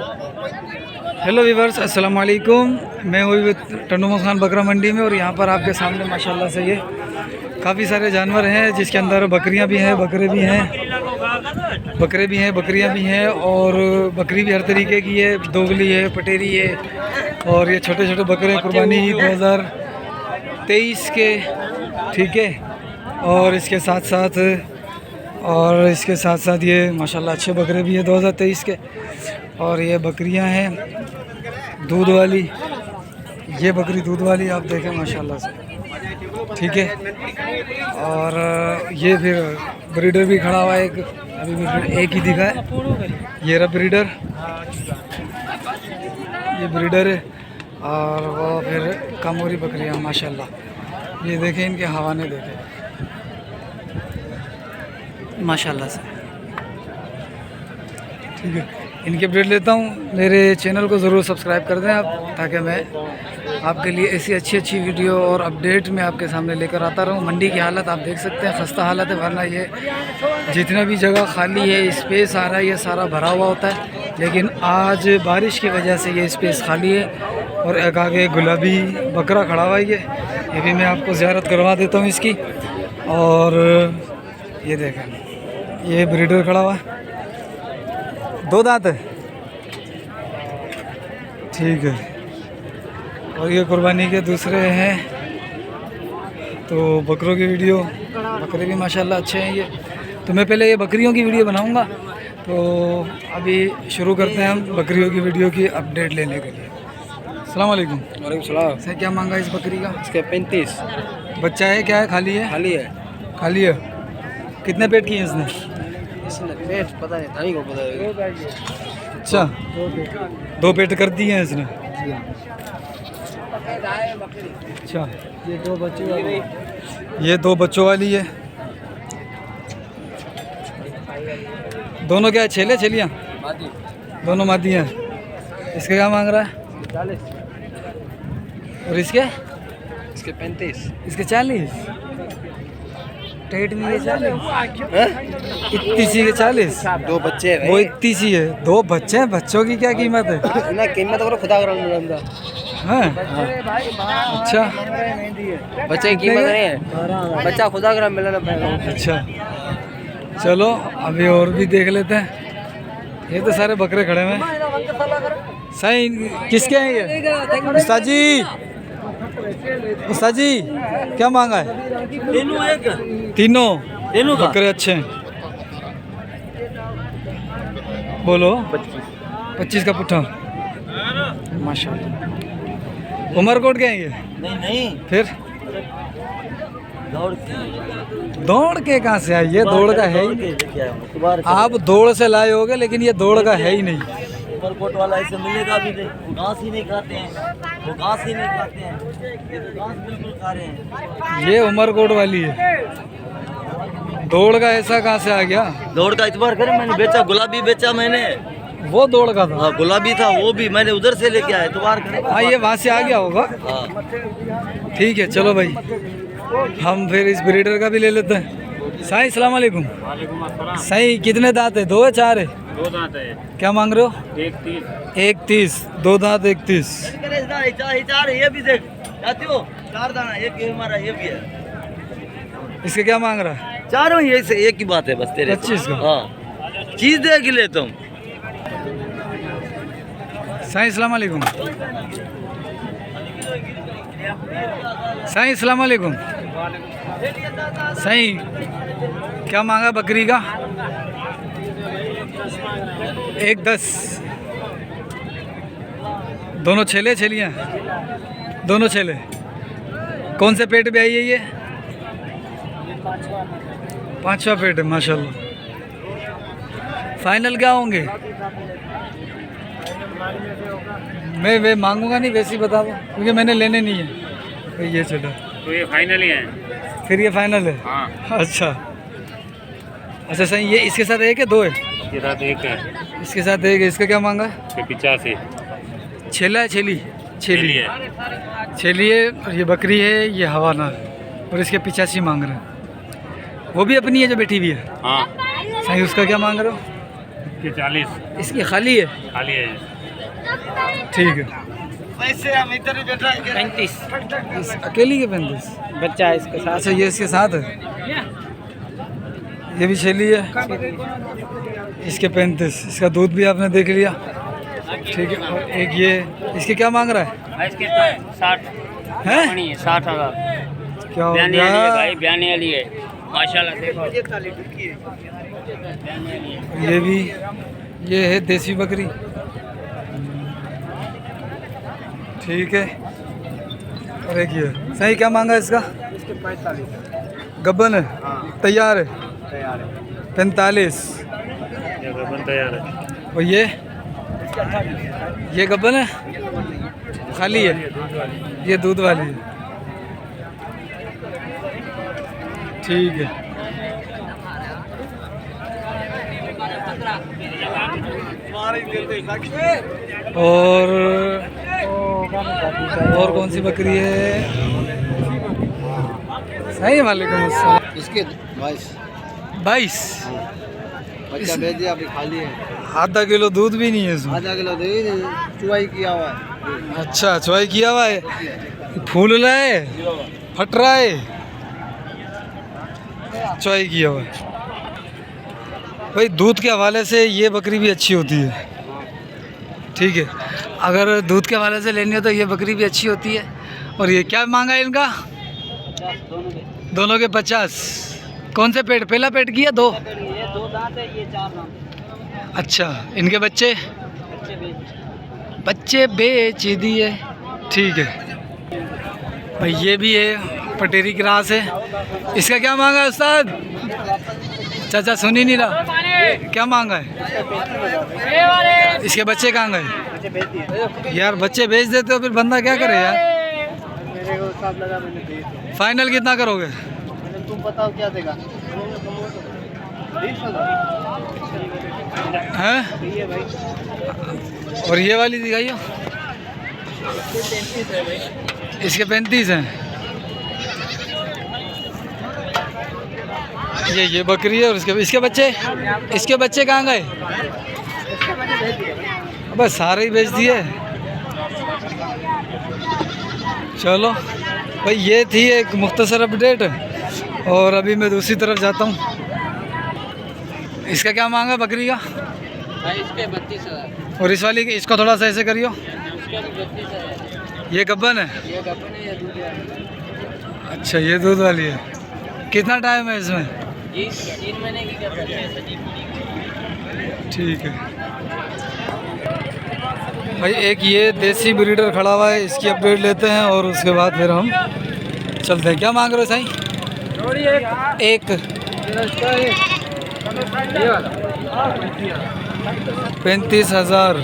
Hello viewers, अस्सलाम वालेकुम। मैं हुई टंडू खान बकरा मंडी में और यहाँ पर आपके सामने माशाल्लाह से ये काफ़ी सारे जानवर हैं, जिसके अंदर बकरियाँ भी हैं, बकरे भी हैं, बकरियाँ भी हैं। और बकरी भी हर तरीके की है, दोगली है, पटेरी है। और ये छोटे छोटे बकरे कुर्बानी 2023 के, ठीक है। और इसके साथ साथ ये माशाल्लाह अच्छे बकरे भी हैं 2023 के। और ये बकरियां हैं दूध वाली, ये बकरी दूध वाली आप देखें माशाल्लाह से, ठीक है। और ये फिर ब्रीडर भी खड़ा हुआ है, अभी भी एक ही दिखा है, ये रहा ब्रीडर, ये ब्रीडर है। और वो फिर कामोरी बकरियां माशाल्लाह, ये देखें इनके हवाने देखें माशाल्लाह से, ठीक है। इनके अपडेट लेता हूँ। मेरे चैनल को ज़रूर सब्सक्राइब कर दें आप, ताकि मैं आपके लिए ऐसी अच्छी वीडियो और अपडेट मैं आपके सामने लेकर आता रहूँ। मंडी की हालत आप देख सकते हैं, खस्ता हालत है, वरना ये जितना भी जगह खाली है, स्पेस आ रहा है, ये सारा भरा हुआ होता है। लेकिन आज बारिश की वजह से ये स्पेस खाली है। और एक आगे गुलाबी बकरा खड़ा हुआ है, ये भी मैं आपको ज़ियारत करवा देता हूँ इसकी। और ये देखें, ये ब्रीडर खड़ा हुआ है, 2 दांत है, ठीक है। और ये कुर्बानी के दूसरे हैं। तो बकरों की वीडियो, बकरे भी माशाल्लाह अच्छे हैं ये। तो मैं पहले ये बकरियों की वीडियो बनाऊंगा। तो अभी शुरू करते हैं हम बकरियों की वीडियो की अपडेट लेने के लिए। अस्सलाम वालेकुम। वालेकुम सलाम। सर क्या मांगा इस बकरी का? इसके 35। बच्चा है क्या है? खाली है? खाली है। खाली है। कितने पेट किए इसने? इसने पेट पता नहीं, धानी को पता है। अच्छा, 2 पेट कर दिए हैं इसने। अच्छा, ये 2 बच्चों वाली है। दोनों क्या है? छेले छेलियाँ दोनों मादी हैं। इसका क्या मांग रहा है? 40। और इसके 35। इसके 40। पेट में ये 40, इतनी सी के 40। 2 बच्चे हैं वो इतनी सी है, 2 बच्चे हैं। बच्चों की क्या कीमत है? ना कीमत करो खुदा करो मिलंदा। हाँ, अच्छा, बच्चे की कीमत नहीं है, बच्चा खुदा करो मिलना पड़ेगा। अच्छा चलो अभी और भी देख लेते हैं। ये तो सारे बकरे खड़े हुए हैं। सही किसके हैं ये? उस्ताद जी क्या मांगा है? तीनों बकरे अच्छे हैं। बोलो 25 का पुट्ठा माशाल्लाह। उमरकोट के हैं ये? नहीं फिर दौड़ के कहाँ से आई? ये दौड़ का है ही नहीं। आप दौड़ से लाए होगे, लेकिन ये दौड़ का है ही नहीं। उमरकोट वाला इसे मिलेगा भी नहीं, वो घास ही नहीं खाते हैं, वो घास ही नहीं खाते हैं, ये तो घास बिल्कुल खा रहे हैं। ये उमरकोट वाली है। दौड़ का ऐसा कहाँ से आ गया? दौड़ का इतबार करें, मैंने बेचा, गुलाबी बेचा मैंने। वो दौड़ का था? हाँ गुलाबी था, वो भी मैंने उधर से लेके आया, इतबार करें। हाँ, ये वहाँ से आ गया होगा। हाँ ठीक है चलो भाई, हम फिर इस ब्रीडर का भी ले लेते हैं। साईं अस्सलाम वालेकुम। साईं कितने दांत है? 2 है 4 है? 2 दांत है। क्या मांग रहे हो? 130। 2 दांत 31। चार ये भी देख जाती हो, 4 दाना, एक ये हमारा ये भी है। इसके क्या मांग रहा है? चारों ये से एक ही बात है बस तेरे। 25 का? हाँ चीज देख ले तुम। साईं अस्सलाम वालेकुम। साईं अस्सलाम वालेकुम। साईं क्या मांगा बकरी का? 110। दोनों छेले छेलियाँ? दोनों छेले। कौन से पेट पे आई है ये? 5वां पेट है माशाल्लाह। फाइनल क्या होंगे? मैं मांगूंगा नहीं, वैसे ही बता दो, क्योंकि मैंने लेने नहीं है। तो ये चलो, तो ये फाइनल ही है। फिर ये फाइनल है? हाँ। अच्छा सही। ये इसके साथ 1 है 2 है? इसके साथ 1 है। इसके साथ 1 है। इसका क्या मांगा? 85। छेला है? छेली है। है। और ये बकरी है, ये हवाना है। और इसके 85 मांग रहे हैं। वो भी अपनी है जो बैठी हुई है? हाँ। सही। उसका क्या मांग रहे हो? इसके 40 इसकी खाली है? खाली है। ठीक है। वैसे हम इधर ही बैठा 35 इस अकेली के 35? बच्चा है इसके साथ। अच्छा, ये इसके साथ है। ये भी छेली है, इसके 35। इसका दूध भी आपने देख लिया। ठीक है। और एक ये, इसके क्या मांग रहा है? इसके 60 हैं? 60,000 क्या हो बयाने वाली है गया? भाई, बयाने वाली है माशाल्लाह। देखो ये भी, ये है देसी बकरी। ठीक है। और एक ये सही, क्या मांगा इसका? इसके 45 गब्बन है? तैयार है? तैयार है। 45। ये गबन तैयार है। और ये गब्बन है? खाली है? ये दूध वाली है। ठीक है। और कौन सी बकरी है? सही, वालेकुम अस्सलाम। इसके 22 22। बच्चा भेज दिया, अभी खाली है। आधा किलो दूध भी नहीं है इसमें? आधा किलो दे चुवाई किया हुआ है। अच्छा, चुवाई किया हुआ है। फूल रहा है, फट रहा है, चुवाई किया हुआ है। भाई दूध के हवाले से ये बकरी भी अच्छी होती है। ठीक है। अगर दूध के हवाले से लेनी हो तो ये बकरी भी अच्छी होती है। और ये क्या मांगा है इनका? दोनों के 50। कौन से पेट? पहला पेट की है? दो? ये 2 दांत है, ये 4 दांत है। अच्छा, इनके बच्चे बेच दिए। ठीक है भाई। ये भी है, पटेरी क्रास है। इसका क्या मांगा है उस्ताद? चाचा सुन ही नहीं रहा, क्या मांगा है? इसके बच्चे कहाँ गए? यार बच्चे बेच देते हो फिर बंदा क्या करे यार? मेरे को हिसाब लगा, मैंने भेज दिया। फाइनल कितना करोगे? तुम बताओ क्या देगा? 20,000 हैं? ये भाई और ये वाली दिखाइए। इसके 35 हैं। ये बकरी है। और इसके बच्चे कहाँ गए? अबे सारे ही बेच दिए। चलो भाई, ये थी एक मुख्तसर अपडेट। और अभी मैं दूसरी तरफ जाता हूँ। इसका क्या मांगा बकरी का? इसके 32,000। और इस वाली की, इसको थोड़ा सा ऐसे करियो। इसके भी 32,000। ये गब्बन है? ये गब्बन है या दूध है? अच्छा, ये दूध वाली है। कितना टाइम है इसमें? ये 3 महीने की कर सकते हैं। ठीक है भाई। एक ये देसी ब्रीडर खड़ा हुआ है, इसकी अपडेट लेते हैं और उसके बाद फिर हम चलते हैं। क्या मांग रहे हो साईं? एक 35,000।